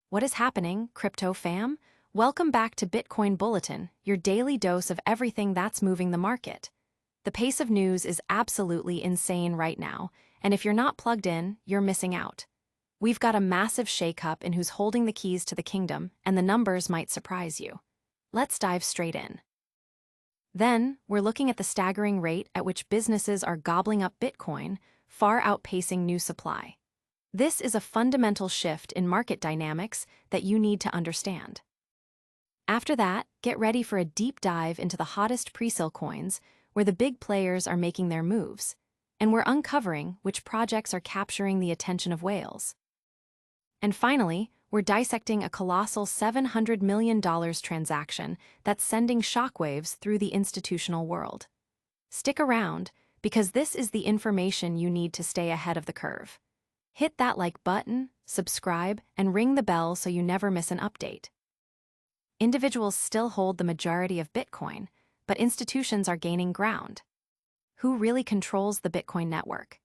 What is happening, crypto fam? Welcome back to Bitcoin Bulletin, your daily dose of everything that's moving the market. The pace of news is absolutely insane right now, and if you're not plugged in, you're missing out. We've got a massive shakeup in who's holding the keys to the kingdom, and the numbers might surprise you. Let's dive straight in. Then, we're looking at the staggering rate at which businesses are gobbling up Bitcoin, far outpacing new supply. This is a fundamental shift in market dynamics that you need to understand. After that, get ready for a deep dive into the hottest presale coins, where the big players are making their moves, and we're uncovering which projects are capturing the attention of whales. And finally, we're dissecting a colossal $700 million transaction that's sending shockwaves through the institutional world. Stick around, because this is the information you need to stay ahead of the curve. Hit that like button, subscribe, and ring the bell so you never miss an update. Individuals still hold the majority of Bitcoin, but institutions are gaining ground. Who really controls the Bitcoin network?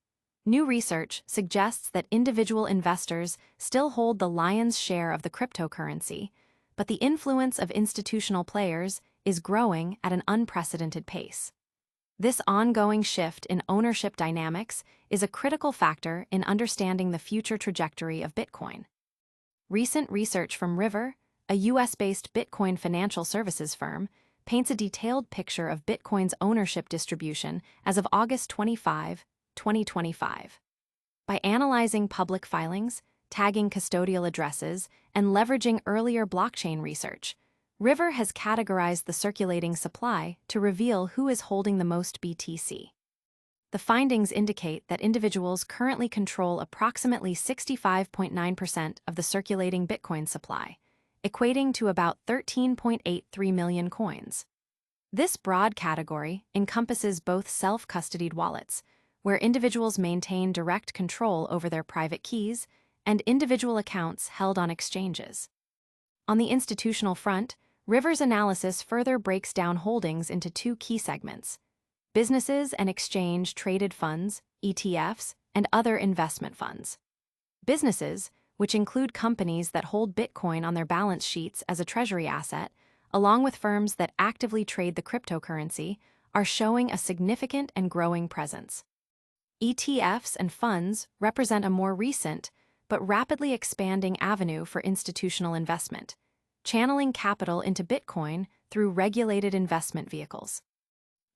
New research suggests that individual investors still hold the lion's share of the cryptocurrency, but the influence of institutional players is growing at an unprecedented pace. This ongoing shift in ownership dynamics is a critical factor in understanding the future trajectory of Bitcoin. Recent research from River, a US-based Bitcoin financial services firm, paints a detailed picture of Bitcoin's ownership distribution as of August 25, 2025. By analyzing public filings, tagging custodial addresses, and leveraging earlier blockchain research, River has categorized the circulating supply to reveal who is holding the most BTC. The findings indicate that individuals currently control approximately 65.9% of the circulating Bitcoin supply, equating to about 13.83 million coins. This broad category encompasses both self-custodied wallets, where individuals maintain direct control over their private keys, and individual accounts held on exchanges. On the institutional front, River's analysis further breaks down holdings into two key segments: businesses and exchange-traded funds, ETFs, and other investment funds. Businesses, which include companies that hold Bitcoin on their balance sheets as a treasury asset, along with firms that actively trade the cryptocurrency, are showing a significant and growing presence. ETFs and funds represent a more recent, but rapidly expanding avenue for institutional investment, channeling capital into Bitcoin through regulated investment vehicles.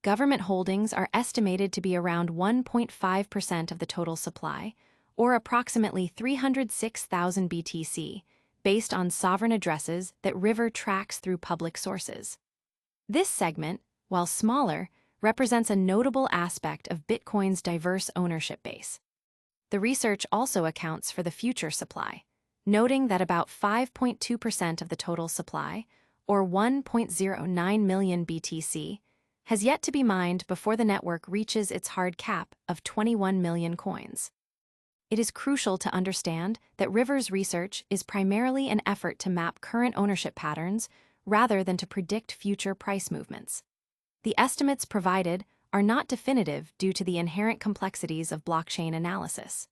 Government holdings are estimated to be around 1.5% of the total supply, or approximately 306,000 BTC, based on sovereign addresses that River tracks through public sources. This segment, while smaller, represents a notable aspect of Bitcoin's diverse ownership base. The research also accounts for the future supply, noting that about 5.2% of the total supply, or 1.09 million BTC, has yet to be mined before the network reaches its hard cap of 21 million coins. It is crucial to understand that River's research is primarily an effort to map current ownership patterns rather than to predict future price movements. The estimates provided are not definitive due to the inherent complexities of blockchain analysis.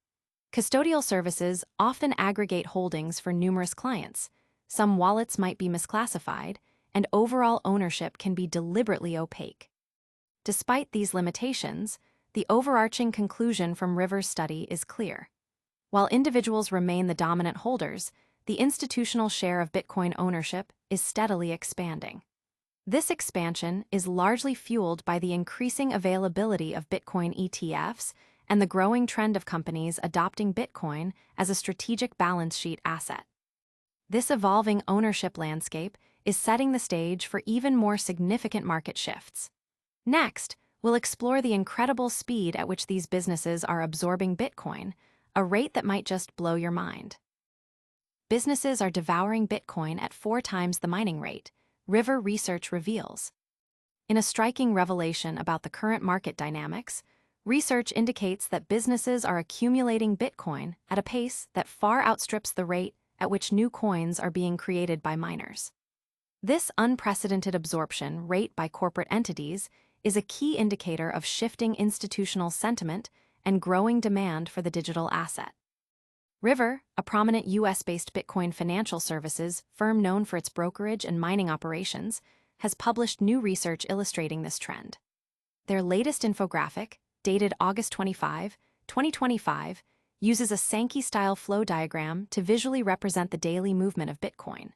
Custodial services often aggregate holdings for numerous clients. Some wallets might be misclassified, and overall ownership can be deliberately opaque. Despite these limitations, the overarching conclusion from River's study is clear. While individuals remain the dominant holders, the institutional share of Bitcoin ownership is steadily expanding. This expansion is largely fueled by the increasing availability of Bitcoin ETFs and the growing trend of companies adopting Bitcoin as a strategic balance sheet asset. This evolving ownership landscape is setting the stage for even more significant market shifts. Next, we'll explore the incredible speed at which these businesses are absorbing Bitcoin, a rate that might just blow your mind. Businesses are devouring Bitcoin at 4 times the mining rate, River research reveals. In a striking revelation about the current market dynamics, research indicates that businesses are accumulating Bitcoin at a pace that far outstrips the rate at which new coins are being created by miners. This unprecedented absorption rate by corporate entities is a key indicator of shifting institutional sentiment and growing demand for the digital asset. River, a prominent US-based Bitcoin financial services firm known for its brokerage and mining operations, has published new research illustrating this trend. Their latest infographic, dated August 25, 2025, uses a Sankey-style flow diagram to visually represent the daily movement of Bitcoin.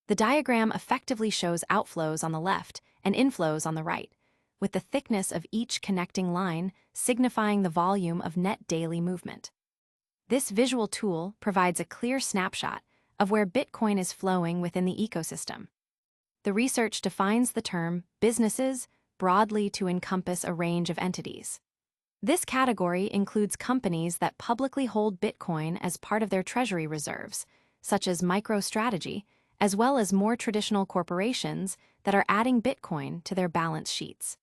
The diagram effectively shows outflows on the left and inflows on the right, with the thickness of each connecting line signifying the volume of net daily movement. This visual tool provides a clear snapshot of where Bitcoin is flowing within the ecosystem. The research defines the term businesses broadly to encompass a range of entities. This category includes companies that publicly hold Bitcoin as part of their treasury reserves, such as MicroStrategy, as well as more traditional corporations that are adding Bitcoin to their balance sheets.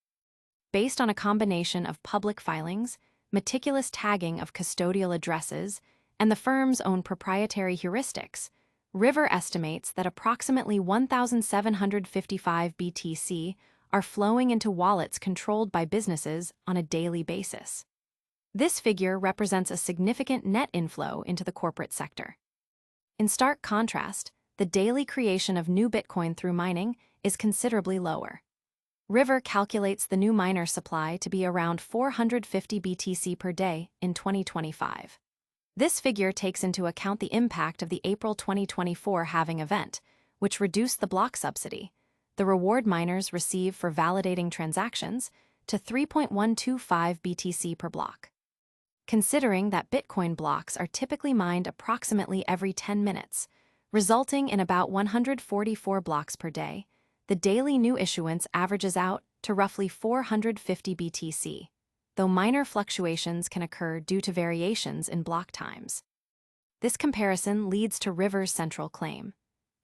Based on a combination of public filings, meticulous tagging of custodial addresses, and the firm's own proprietary heuristics, River estimates that approximately 1,755 BTC are flowing into wallets controlled by businesses on a daily basis. This figure represents a significant net inflow into the corporate sector. In stark contrast, the daily creation of new Bitcoin through mining is considerably lower. River calculates the new miner supply to be around 450 BTC per day in 2025. This figure takes into account the impact of the April 2024 halving event, which reduced the block subsidy, the reward miners receive for validating transactions, to 3.125 BTC per block. Considering that Bitcoin blocks are typically mined approximately every 10 minutes, resulting in about 144 blocks per day, the daily new issuance averages out to roughly 450 BTC, though minor fluctuations can occur due to variations in block times. This comparison leads to River's central claim.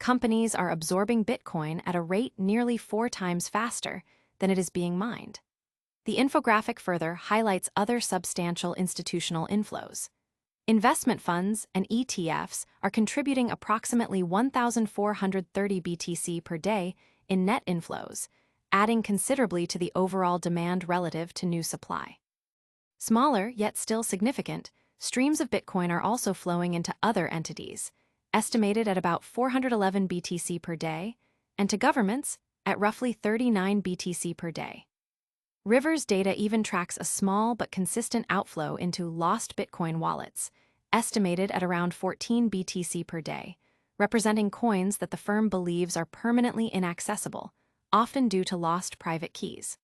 Companies are absorbing Bitcoin at a rate nearly 4 times faster than it is being mined. The infographic further highlights other substantial institutional inflows. Investment funds and ETFs are contributing approximately 1,430 BTC per day in net inflows, adding considerably to the overall demand relative to new supply. Smaller, yet still significant, streams of Bitcoin are also flowing into other entities, estimated at about 411 BTC per day, and to governments at roughly 39 BTC per day. River's data even tracks a small but consistent outflow into lost Bitcoin wallets, estimated at around 14 BTC per day, representing coins that the firm believes are permanently inaccessible, often due to lost private keys.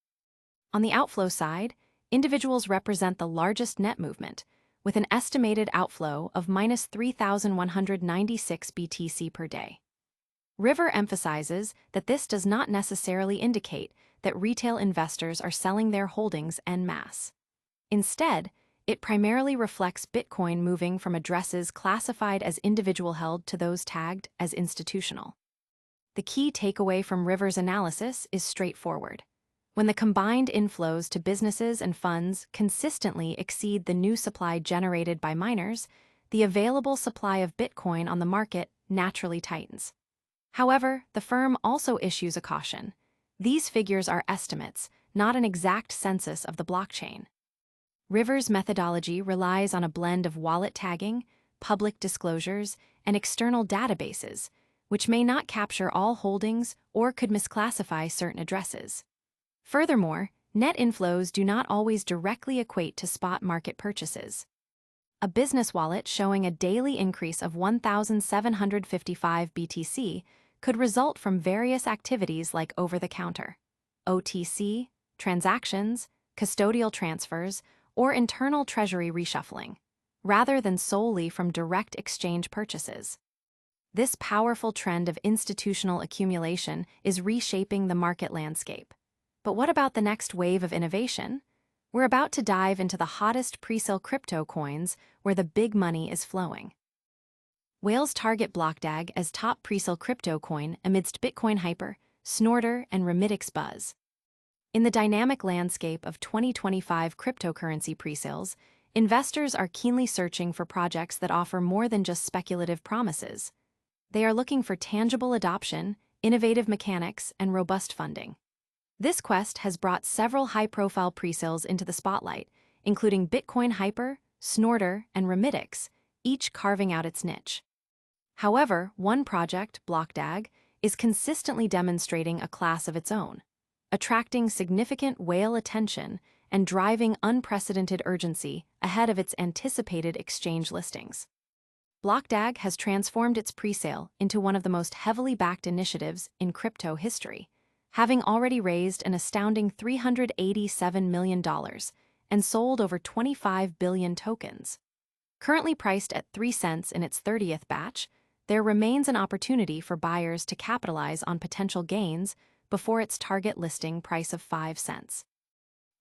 On the outflow side, individuals represent the largest net movement, with an estimated outflow of minus 3,196 BTC per day. River emphasizes that this does not necessarily indicate that retail investors are selling their holdings en masse. Instead, it primarily reflects Bitcoin moving from addresses classified as individual held to those tagged as institutional. The key takeaway from River's analysis is straightforward. When the combined inflows to businesses and funds consistently exceed the new supply generated by miners, the available supply of Bitcoin on the market naturally tightens. However, the firm also issues a caution. These figures are estimates, not an exact census of the blockchain. River's methodology relies on a blend of wallet tagging, public disclosures, and external databases, which may not capture all holdings or could misclassify certain addresses. Furthermore, net inflows do not always directly equate to spot market purchases. A business wallet showing a daily increase of 1,755 BTC could result from various activities like over-the-counter, OTC, transactions, custodial transfers, or internal treasury reshuffling, rather than solely from direct exchange purchases. This powerful trend of institutional accumulation is reshaping the market landscape. But what about the next wave of innovation? We're about to dive into the hottest presale crypto coins where the big money is flowing. Whales target BlockDAG as top presale crypto coin amidst Bitcoin hyper, snorter, and Remidix buzz. In the dynamic landscape of 2025 cryptocurrency presales, investors are keenly searching for projects that offer more than just speculative promises. They are looking for tangible adoption, innovative mechanics, and robust funding. This quest has brought several high-profile presales into the spotlight, including Bitcoin Hyper, Snorter, and Remidix, each carving out its niche. However, one project, BlockDAG, is consistently demonstrating a class of its own, attracting significant whale attention and driving unprecedented urgency ahead of its anticipated exchange listings. BlockDAG has transformed its presale into one of the most heavily backed initiatives in crypto history, having already raised an astounding $387 million and sold over 25 billion tokens. Currently priced at 3 cents in its 30th batch, there remains an opportunity for buyers to capitalize on potential gains before its target listing price of 5 cents.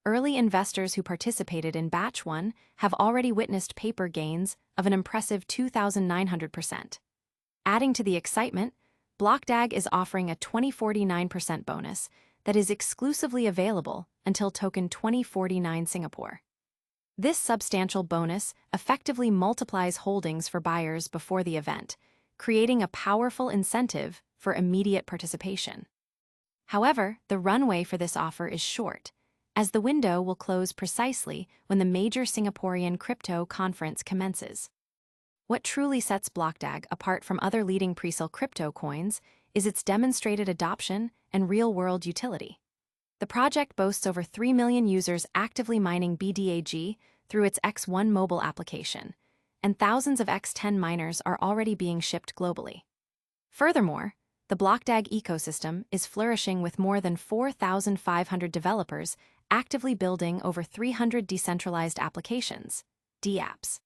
Early investors who participated in Batch 1 have already witnessed paper gains of an impressive 2,900%. Adding to the excitement, BlockDAG is offering a 2049% bonus that is exclusively available until token 2049 Singapore. This substantial bonus effectively multiplies holdings for buyers before the event, creating a powerful incentive for immediate participation. However, the runway for this offer is short, as the window will close precisely when the major Singaporean crypto conference commences. What truly sets BlockDAG apart from other leading presale crypto coins is its demonstrated adoption and real-world utility. The project boasts over 3 million users actively mining BDAG through its X1 mobile application, and thousands of X10 miners are already being shipped globally. Furthermore, the BlockDAG ecosystem is flourishing with more than 4,500 developers actively building over 300 decentralized applications, dApps.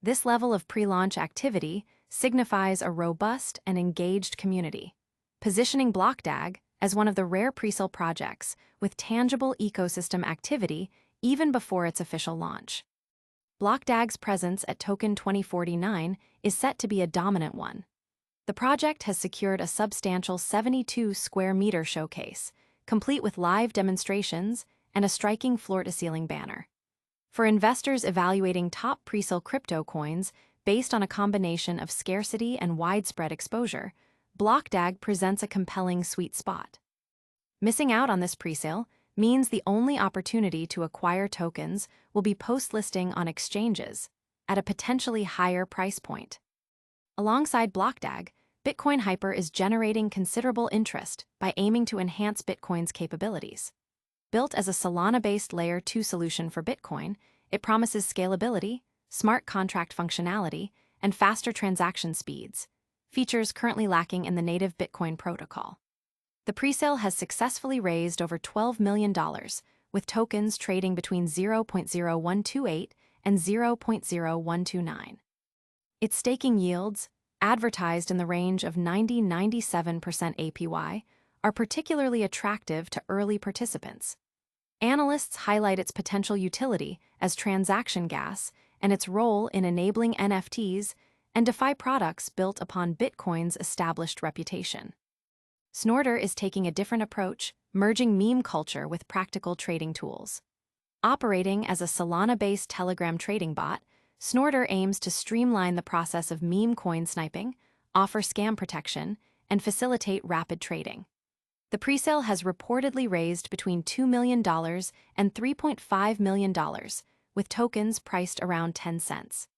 This level of pre-launch activity signifies a robust and engaged community, positioning BlockDAG as one of the rare presale projects with tangible ecosystem activity even before its official launch. BlockDAG's presence at Token 2049 is set to be a dominant one. The project has secured a substantial 72 square meter showcase, complete with live demonstrations and a striking floor-to-ceiling banner. For investors evaluating top presale crypto coins based on a combination of scarcity and widespread exposure, BlockDAG presents a compelling sweet spot. Missing out on this presale means the only opportunity to acquire tokens will be post-listing on exchanges at a potentially higher price point. Alongside BlockDAG, Bitcoin Hyper is generating considerable interest by aiming to enhance Bitcoin's capabilities. Built as a Solana-based Layer 2 solution for Bitcoin, it promises scalability, smart contract functionality, and faster transaction speeds, features currently lacking in the native Bitcoin protocol. The presale has successfully raised over $12 million, with tokens trading between 0.0128 and 0.0129. Its staking yields, advertised in the range of 90–97% APY, are particularly attractive to early participants. Analysts highlight its potential utility as transaction gas and its role in enabling NFTs and DeFi products built upon Bitcoin's established reputation. Snorter is taking a different approach, merging meme culture with practical trading tools. Operating as a Solana-based Telegram trading bot, Snorter aims to streamline the process of meme coin sniping, offer scam protection, and facilitate rapid trading. The presale has reportedly raised between $2 million and $3.5 million, with tokens priced around 10 cents.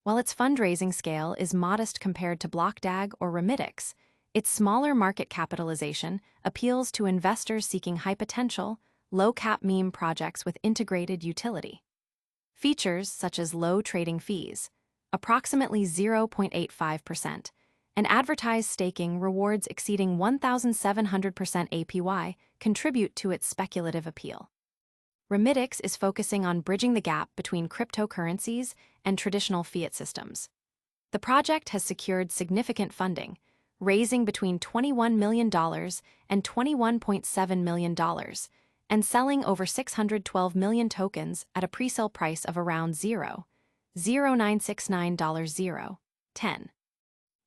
While its fundraising scale is modest compared to BlockDAG or Remitix, its smaller market capitalization appeals to investors seeking high-potential, low-cap meme projects with integrated utility. Features such as low trading fees, approximately 0.85%, and advertised staking rewards exceeding 1,700% APY contribute to its speculative appeal. Remitix is focusing on bridging the gap between cryptocurrencies and traditional fiat systems. The project has secured significant funding, raising between $21 million and $21.7 million, and selling over 612 million tokens at a presale price of around $0.0969.10.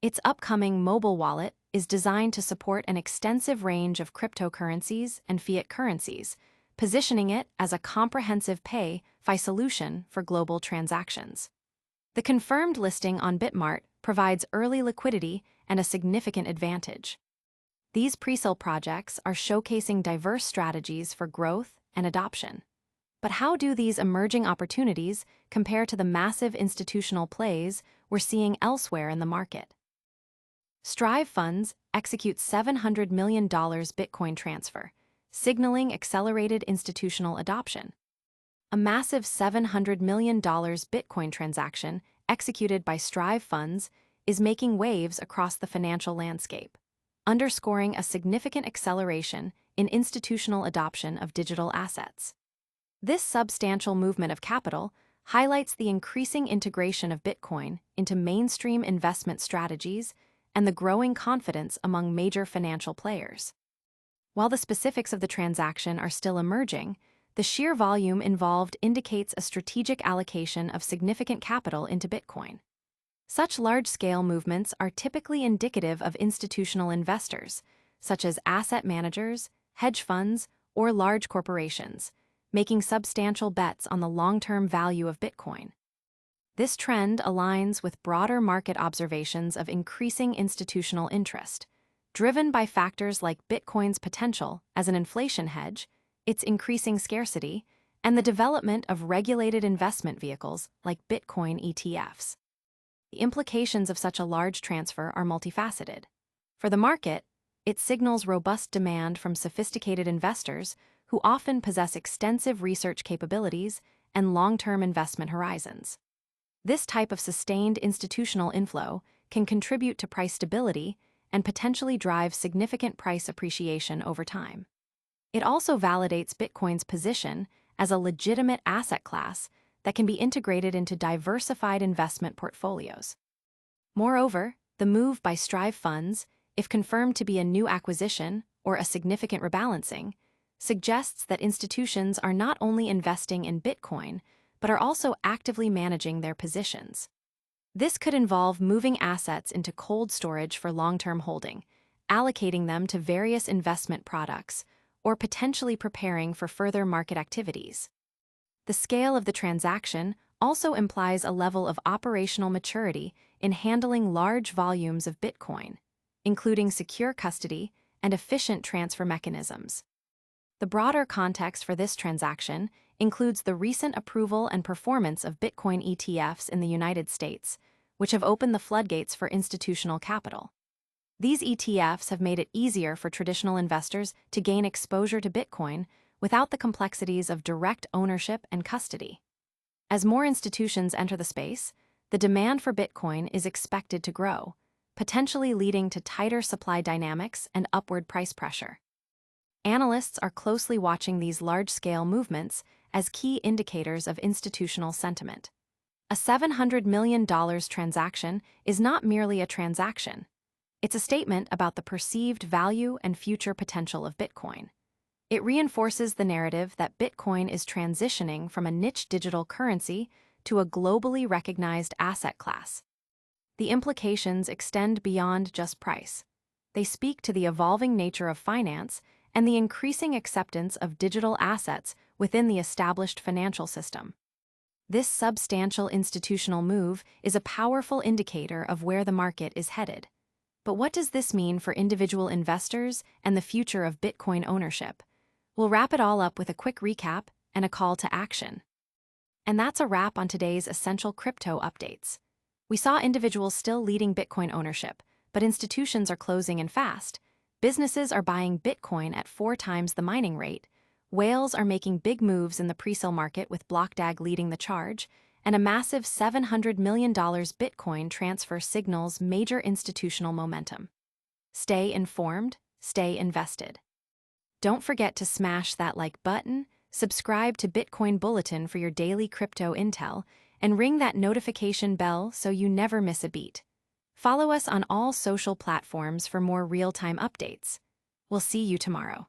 Its upcoming mobile wallet is designed to support an extensive range of cryptocurrencies and fiat currencies, positioning it as a comprehensive pay-fi solution for global transactions. The confirmed listing on Bitmart provides early liquidity and a significant advantage. These presale projects are showcasing diverse strategies for growth and adoption. But how do these emerging opportunities compare to the massive institutional plays we're seeing elsewhere in the market? Strive Funds execute $700 million Bitcoin transfer, signaling accelerated institutional adoption. A massive $700 million Bitcoin transaction executed by Strive Funds is making waves across the financial landscape, underscoring a significant acceleration in institutional adoption of digital assets. This substantial movement of capital highlights the increasing integration of Bitcoin into mainstream investment strategies and the growing confidence among major financial players. While the specifics of the transaction are still emerging, the sheer volume involved indicates a strategic allocation of significant capital into Bitcoin. Such large-scale movements are typically indicative of institutional investors, such as asset managers, hedge funds, or large corporations, making substantial bets on the long-term value of Bitcoin. This trend aligns with broader market observations of increasing institutional interest, driven by factors like Bitcoin's potential as an inflation hedge, its increasing scarcity, and the development of regulated investment vehicles like Bitcoin ETFs. The implications of such a large transfer are multifaceted. For the market, it signals robust demand from sophisticated investors who often possess extensive research capabilities and long-term investment horizons. This type of sustained institutional inflow can contribute to price stability and potentially drive significant price appreciation over time. It also validates Bitcoin's position as a legitimate asset class that can be integrated into diversified investment portfolios. Moreover, the move by Strive Funds, if confirmed to be a new acquisition or a significant rebalancing, suggests that institutions are not only investing in Bitcoin, but are also actively managing their positions. This could involve moving assets into cold storage for long-term holding, allocating them to various investment products, or potentially preparing for further market activities. The scale of the transaction also implies a level of operational maturity in handling large volumes of Bitcoin, including secure custody and efficient transfer mechanisms. The broader context for this transaction includes the recent approval and performance of Bitcoin ETFs in the United States, which have opened the floodgates for institutional capital. These ETFs have made it easier for traditional investors to gain exposure to Bitcoin without the complexities of direct ownership and custody. As more institutions enter the space, the demand for Bitcoin is expected to grow, potentially leading to tighter supply dynamics and upward price pressure. Analysts are closely watching these large-scale movements as key indicators of institutional sentiment. A $700 million transaction is not merely a transaction. It's a statement about the perceived value and future potential of Bitcoin. It reinforces the narrative that Bitcoin is transitioning from a niche digital currency to a globally recognized asset class. The implications extend beyond just price. They speak to the evolving nature of finance and the increasing acceptance of digital assets within the established financial system. This substantial institutional move is a powerful indicator of where the market is headed. But what does this mean for individual investors and the future of Bitcoin ownership? We'll wrap it all up with a quick recap and a call to action. And that's a wrap on today's essential crypto updates. We saw individuals still leading Bitcoin ownership, but institutions are closing in fast. Businesses are buying Bitcoin at 4 times the mining rate. Whales are making big moves in the presale market with BlockDAG leading the charge, and a massive $700 million Bitcoin transfer signals major institutional momentum. Stay informed, stay invested. Don't forget to smash that like button, subscribe to Bitcoin Bulletin for your daily crypto intel, and ring that notification bell so you never miss a beat. Follow us on all social platforms for more real-time updates. We'll see you tomorrow.